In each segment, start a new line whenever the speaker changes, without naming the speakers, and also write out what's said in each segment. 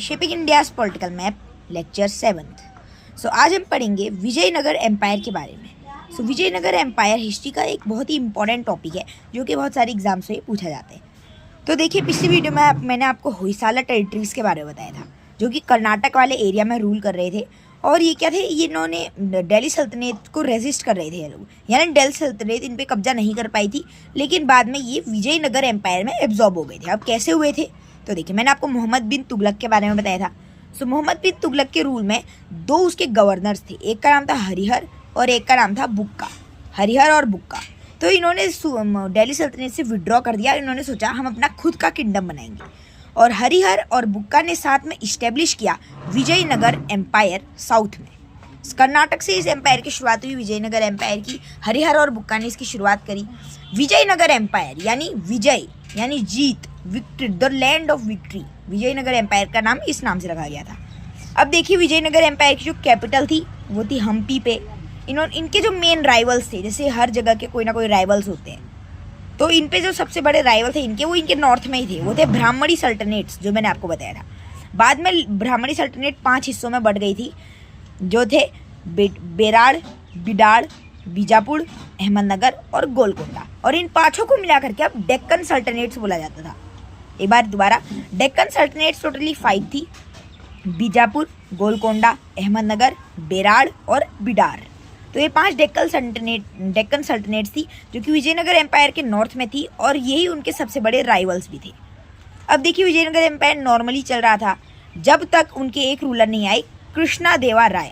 Shaping India's political map lecture 7th। आज हम पढ़ेंगे विजयनगर एम्पायर के बारे में। विजयनगर एम्पायर हिस्ट्री का एक बहुत ही इंपॉर्टेंट टॉपिक है जो कि बहुत सारे एग्जाम से पूछा जाता है। तो देखिए, पिछली वीडियो में मैंने आपको होयसाला टेरिटरीज़ के बारे में बताया था जो कि कर्नाटक वाले एरिया में रूल कर रहे थे। और ये क्या थे, ये इन्होंने दिल्ली सल्तनत को रेजिस्ट कर रहे थे ये लोग, यानी दिल्ली सल्तनत इन पे कब्जा नहीं कर पाई थी, लेकिन बाद में ये विजयनगर एम्पायर में एब्जॉर्ब हो गए थे। अब कैसे हुए थे, तो देखिए मैंने आपको मोहम्मद बिन तुगलक के बारे में बताया था। मोहम्मद बिन तुगलक के रूल में दो उसके गवर्नर्स थे, एक का नाम था हरिहर और एक का नाम था बुक्का। हरिहर और बुक्का, तो इन्होंने दिल्ली सल्तनत से विड्रॉ कर दिया। इन्होंने सोचा हम अपना खुद का किंगडम बनाएंगे, और हरिहर और बुक्का ने साथ में इस्टेब्लिश किया विजयनगर एम्पायर साउथ में। कर्नाटक से इस एम्पायर की शुरुआत हुई, विजयनगर एम्पायर की। हरिहर और बुक्का ने इसकी शुरुआत करी। विजयनगर एम्पायर यानी विजय यानी जीत, victory, the land of victory. Vijayanagara empire का नाम इस नाम से रखा गया था। अब देखिए, विजयनगर एम्पायर की जो कैपिटल थी वो थी हम्पी पे। इनके जो मेन राइवल्स थे, जैसे हर जगह के कोई ना कोई राइवल्स होते हैं, तो इन पे जो सबसे बड़े राइवल थे इनके, वो इनके नॉर्थ में ही थे। वो थे ब्राह्मणी सल्तनट्स, जो मैंने आपको बताया था। बाद में ब्राह्मणी सल्तनत 5 हिस्सों में बढ़ गई थी, जो थे बेराड़, बिडाड़, बीजापुर, अहमदनगर और गोलकोंडा। और इन पांचों को मिलाकर के अब डेक्कन सल्तनट्स बोला जाता था। एक बार दोबारा, डेक्कन सल्तनट्स टोटली 5 थी: बीजापुर, गोलकोंडा, अहमदनगर, बेराड़ और बिडार। तो ये 5 डेक्कन सल्तनट्स थी जो कि विजयनगर एम्पायर के नॉर्थ में थी, और यही उनके सबसे बड़े राइवल्स भी थे। अब देखिए, विजयनगर एम्पायर नॉर्मली चल रहा था जब तक उनके एक रूलर नहीं आए, कृष्णदेवराय।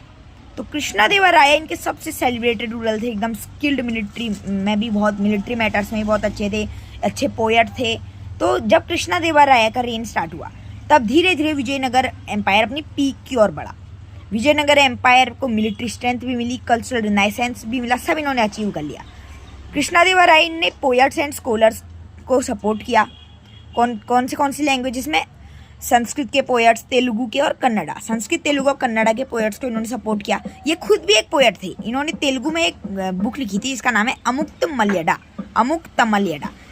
तो कृष्णदेवराय इनके सबसे सेलिब्रेटेड रूलर थे, एकदम स्किल्ड, मिलिट्री में भी बहुत, मिलिट्री मैटर्स में भी बहुत अच्छे थे, अच्छे पोएट थे। तो जब कृष्णदेवराय का रेन स्टार्ट हुआ, तब धीरे धीरे विजयनगर एम्पायर अपनी पीक की ओर बढ़ा। विजयनगर एम्पायर को मिलिट्री स्ट्रेंथ भी मिली, कल्चरल रिनाइसेंस भी मिला, सब इन्होंने अचीव कर लिया। कृष्णदेवराय ने पोएट्स एंड स्कॉलर्स को सपोर्ट किया। कौन सी लैंग्वेजेस में? संस्कृत के पोएट्स, तेलुगु के और कन्नड़ा। संस्कृत, तेलुगु और कन्नड़ा के पोएट्स को इन्होंने सपोर्ट किया। ये खुद भी एक पोएट थे। इन्होंने तेलुगु में एक बुक लिखी थी जिसका नाम है अमुक्तमल्यडा।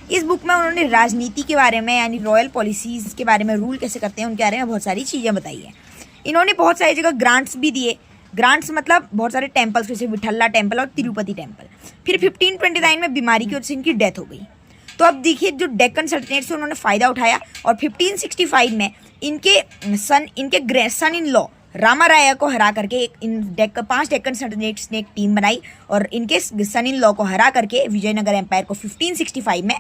इस बुक में उन्होंने राजनीति के बारे में, यानी रॉयल पॉलिसीज के बारे में, रूल कैसे करते हैं उनके बारे में बहुत सारी चीज़ें बताई है। इन्होंने बहुत सारी जगह ग्रांट्स भी दिए। ग्रांट्स मतलब बहुत सारे टेम्पल्स, जैसे विठल्ला टेम्पल और तिरुपति टेम्पल। फिर 1529 में बीमारी की वजह से इनकी डेथ हो गई। तो अब देखिए, जो डेक्कन सल्तनत से उन्होंने फ़ायदा उठाया, और 1565 में इनके सन इन लॉ रामाराया को हरा करके 5 डेक्कन सल्तनट्स ने एक टीम बनाई, और इनके सन इन लॉ को हरा करके विजयनगर एम्पायर को 1565 में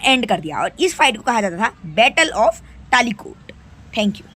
एंड कर दिया। और इस फाइट को कहा जाता था battle of Talikota. Thank you.